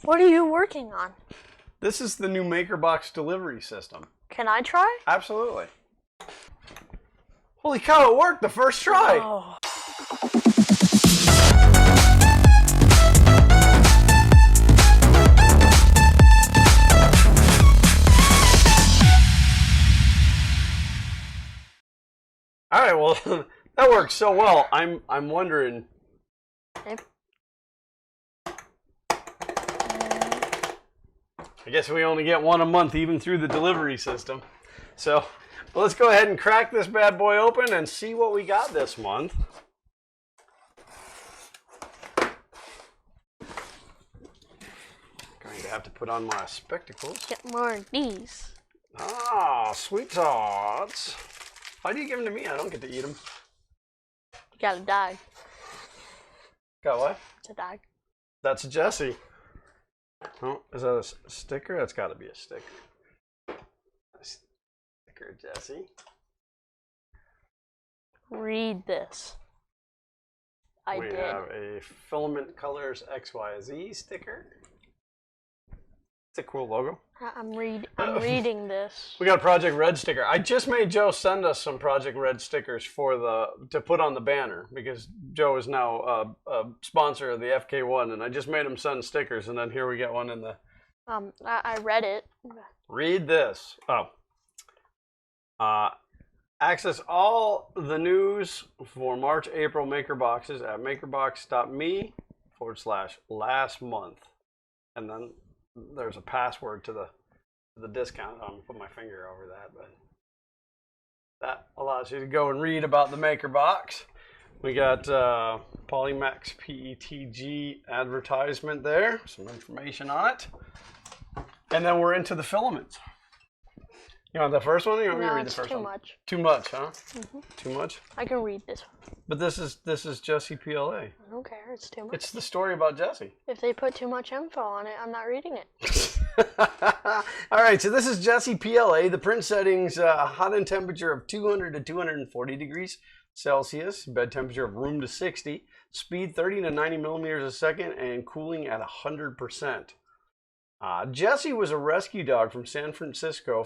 What are you working on? This is the new MakerBox delivery system. Can I try? Absolutely. Holy cow, it worked the first try! Oh. Alright, well, that worked so well. I'm wondering... I guess we only get one a month even through the delivery system. So, well, let's go ahead and crack this bad boy open and see what we got this month. Going to have to put on my spectacles. Get more of these. Ah, sweet tots. Why do you give them to me? I don't get to eat them. You got a dog. Got what? It's a dog. That's Jesse. Oh, is that a sticker? That's got to be a sticker. A sticker, Jesse. Read this. I we did. have a Filament Colors XYZ sticker. It's a cool logo. I'm reading this. We got a Project Red sticker. I just made Joe send us some Project Red stickers to put on the banner because Joe is now a sponsor of the FK1, and I just made him send stickers, and then here we get one in the. I read it. Read this. Access all the news for March, April MakerBoxes at makerbox.me/last month, and then there's a password to the discount. I'm gonna put my finger over that, but that allows you to go and read about the MakerBox. We got Polymax PETG advertisement there, some information on it, and then we're into the filaments. You want the first one, or you want me to read the first one? No, it's Too much, huh? Mm-hmm. Too much? I can read this one. But this is Jesse PLA. I don't care. It's too much. It's the story about Jesse. If they put too much info on it, I'm not reading it. All right, so this is Jesse PLA. The print settings, hot and temperature of 200 to 240 degrees Celsius, bed temperature of room to 60, speed 30 to 90 millimeters a second, and cooling at 100%. Jesse was a rescue dog from a San Francisco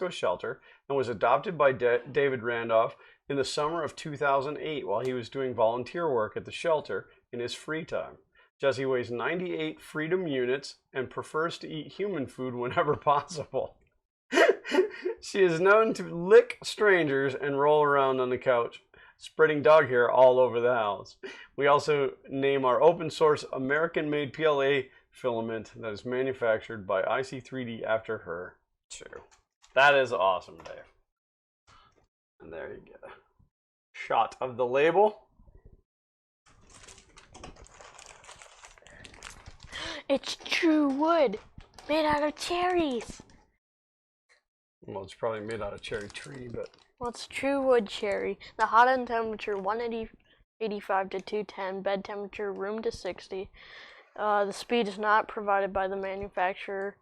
shelter and was adopted by David Randolph in the summer of 2008 while he was doing volunteer work at the shelter in his free time. Jesse weighs 98 freedom units and prefers to eat human food whenever possible. She is known to lick strangers and roll around on the couch, spreading dog hair all over the house. We also name our open source American-made PLA filament that is manufactured by IC3D after her too. That is awesome, Dave. And there you get a shot of the label. It's true wood, made out of cherries. Well, it's probably made out of cherry tree, but... Well, it's true wood cherry. The hot end temperature, 185 to 210. Bed temperature, room to 60. The speed is not provided by the manufacturer.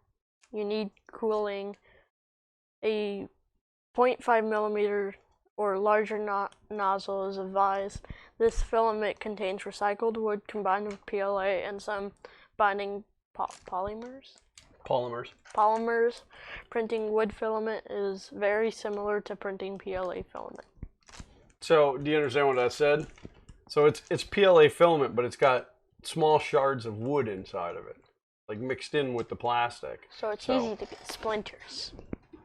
You need cooling. A 0.5 millimeter or larger nozzle is advised. This filament contains recycled wood combined with PLA and some binding polymers. Printing wood filament is very similar to printing PLA filament. So, do you understand what that said? So it's PLA filament, but it's got small shards of wood inside of it, like mixed in with the plastic. So it's easy to get splinters.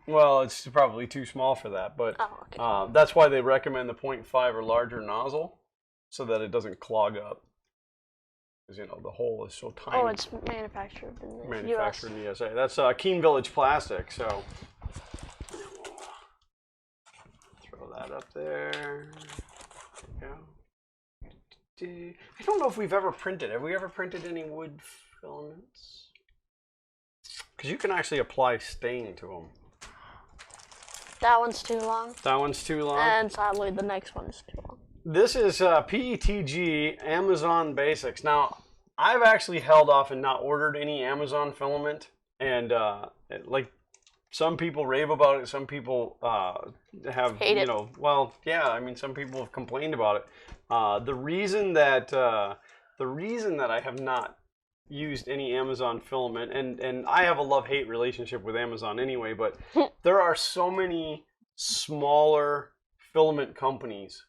Well, it's probably too small for that, but okay. That's why they recommend the 0.5 or larger nozzle, so that it doesn't clog up. Because, you know, the hole is so tiny. Oh, it's manufactured in the Manufactured in the USA. That's Keene Village plastic, so throw that up there. There we go. I don't know if we've ever printed. Have we ever printed any wood filaments? Because you can actually apply stain to them. That one's too long. That one's too long? And sadly, the next one is too long. This is PETG Amazon Basics. Now, I've actually held off and not ordered any Amazon filament. And like, some people rave about it. Some people have, hate it. Well, yeah, I mean, some people have complained about it. The reason that I have not used any Amazon filament, and I have a love-hate relationship with Amazon anyway, but there are so many smaller filament companies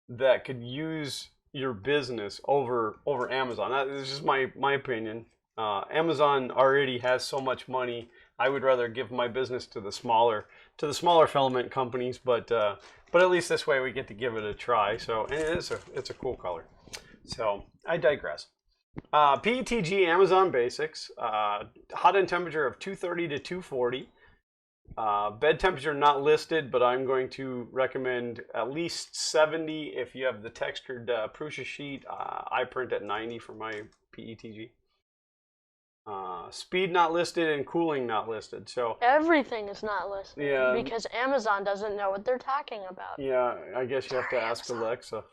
that could use your business over Amazon. That is just my opinion. Amazon already has so much money. I would rather give my business to the smaller filament companies, but at least this way we get to give it a try. So, and it's a cool color. So I digress. PETG Amazon Basics, hot end temperature of 230 to 240. Bed temperature not listed, but I'm going to recommend at least 70 if you have the textured Prusa sheet. I print at 90 for my PETG. Speed not listed and cooling not listed. So everything is not listed. Yeah. Because Amazon doesn't know what they're talking about. Yeah, I guess you have to ask Alexa.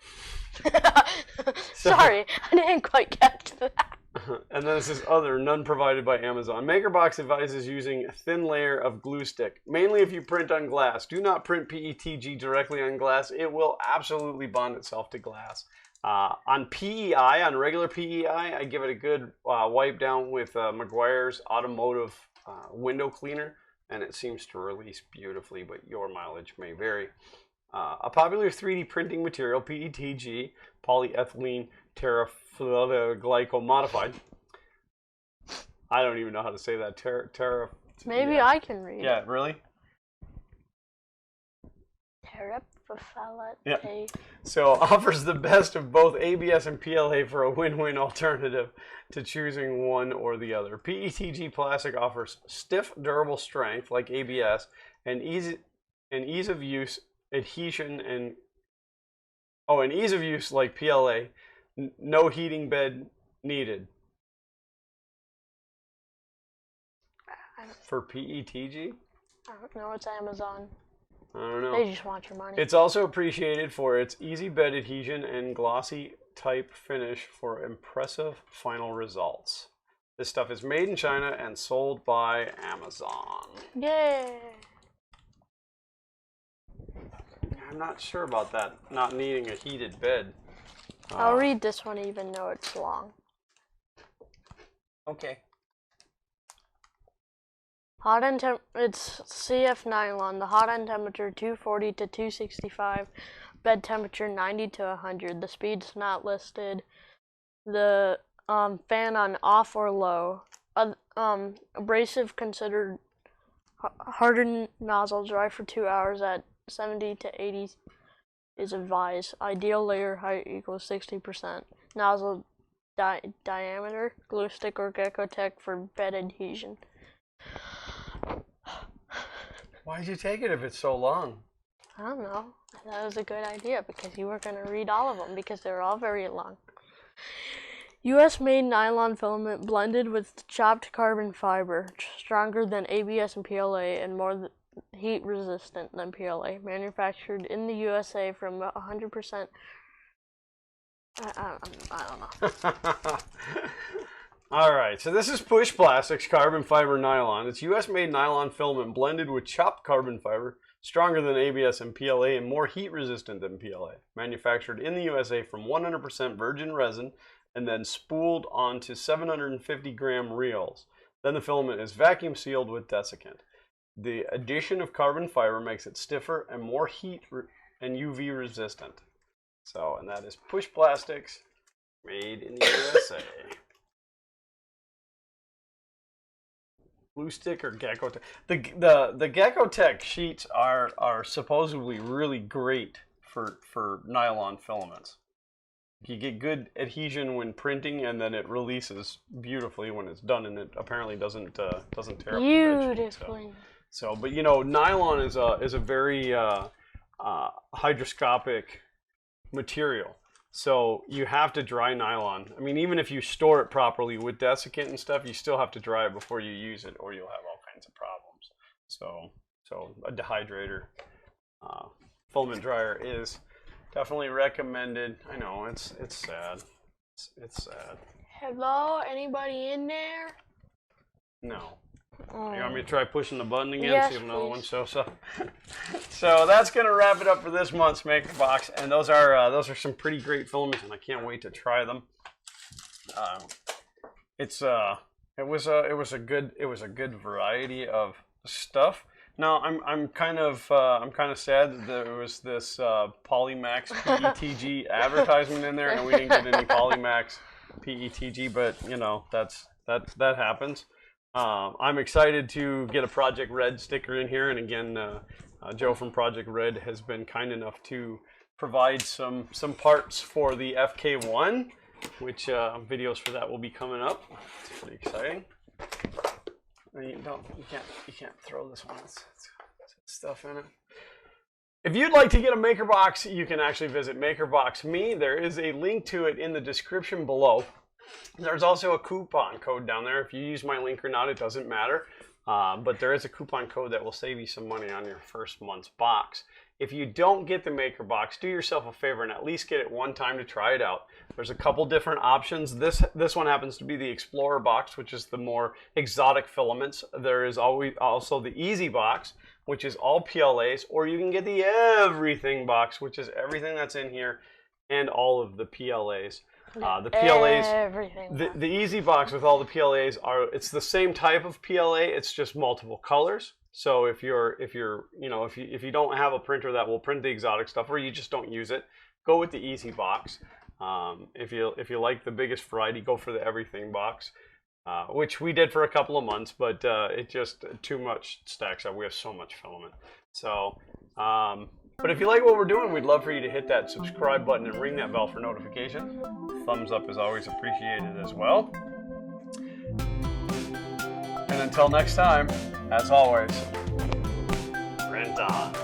Sorry, I didn't quite catch that. And then this is other, none provided by Amazon. MakerBox advises using a thin layer of glue stick, mainly if you print on glass. Do not print PETG directly on glass. It will absolutely bond itself to glass. On PEI, on regular PEI, I give it a good wipe down with Meguiar's Automotive window cleaner, and it seems to release beautifully, but your mileage may vary. A popular 3D printing material, PETG, polyethylene terephthalate modified. I don't even know how to say that. Maybe yeah. I can read. Yeah, really? Terephthalate. Yeah. So offers the best of both ABS and PLA for a win-win alternative to choosing one or the other. PETG plastic offers stiff, durable strength like ABS and ease of use, adhesion, and ease of use like PLA. No heating bed needed. For PETG? I don't know. It's Amazon. I don't know. They just want your money. It's also appreciated for its easy bed adhesion and glossy type finish for impressive final results. This stuff is made in China and sold by Amazon. Yay! I'm not sure about that, not needing a heated bed. I'll read this one even though it's long. Okay. Hot end it's CF nylon. The hot end temperature 240 to 265. Bed temperature 90 to 100. The speed's not listed. The fan on off or low. Abrasive considered hardened nozzle dry for 2 hours at 70 to 80 is advised. Ideal layer height equals 60%. Nozzle diameter, glue stick or gecko tech for bed adhesion. Why'd you take it if it's so long? I don't know. I thought it was a good idea because you were going to read all of them because they're all very long. U.S. made nylon filament blended with chopped carbon fiber, stronger than ABS and PLA and more heat resistant than PLA. Manufactured in the USA from 100%. I don't know. All right, so this is Push Plastics Carbon Fiber Nylon. It's U.S.-made nylon filament blended with chopped carbon fiber, stronger than ABS and PLA and more heat-resistant than PLA. Manufactured in the USA from 100% virgin resin and then spooled onto 750-gram reels. Then the filament is vacuum sealed with desiccant. The addition of carbon fiber makes it stiffer and more heat and UV resistant. So, and that is Push Plastics, made in the USA. Glue stick or gecko tech. The gecko tech sheets are supposedly really great for nylon filaments. You get good adhesion when printing, and then it releases beautifully when it's done, and it apparently doesn't tear up the bed sheet. Beautifully. So, but you know, nylon is a very hygroscopic material. So you have to dry nylon. I mean, even if you store it properly with desiccant and stuff, you still have to dry it before you use it, or you'll have all kinds of problems. So a dehydrator, filament dryer is definitely recommended. I know it's sad. It's sad. Hello, anybody in there? No. You want me to try pushing the button again? Yes, See if another please. one shows up. So that's gonna wrap it up for this month's MakerBox, and those are some pretty great filaments, and I can't wait to try them. it was a good variety of stuff. Now I'm kind of sad that there was this Polymax PETG advertisement in there, and we didn't get any Polymax PETG, but you know that happens. I'm excited to get a Project Red sticker in here, and again, Joe from Project Red has been kind enough to provide some can't for the FK1, which videos for that will be coming up. It's pretty exciting. You can't throw this one. It's stuff in it. If you'd like to get a MakerBox, you can actually visit MakerBox Me. There is a link to it in the description below. There's also a coupon code down there. If you use my link or not, it doesn't matter. But there is a coupon code that will save you some money on your first month's box. If you don't get the MakerBox, do yourself a favor and at least get it one time to try it out. There's a couple different options. This one happens to be the Explorer box, which is the more exotic filaments. There is also the Easy box, which is all PLAs, or you can get the Everything box, which is everything that's in here and all of the PLAs. The PLAs, the Easy box with all the PLAs it's the same type of PLA, it's just multiple colors. So if you don't have a printer that will print the exotic stuff, or you just don't use it, go with the Easy box. If you like the biggest variety, go for the Everything box, which we did for a couple of months, but it just too much stacks up. We have so much filament. So, but if you like what we're doing, we'd love for you to hit that subscribe button and ring that bell for notifications. Thumbs up is always appreciated as well. And until next time, as always, print on.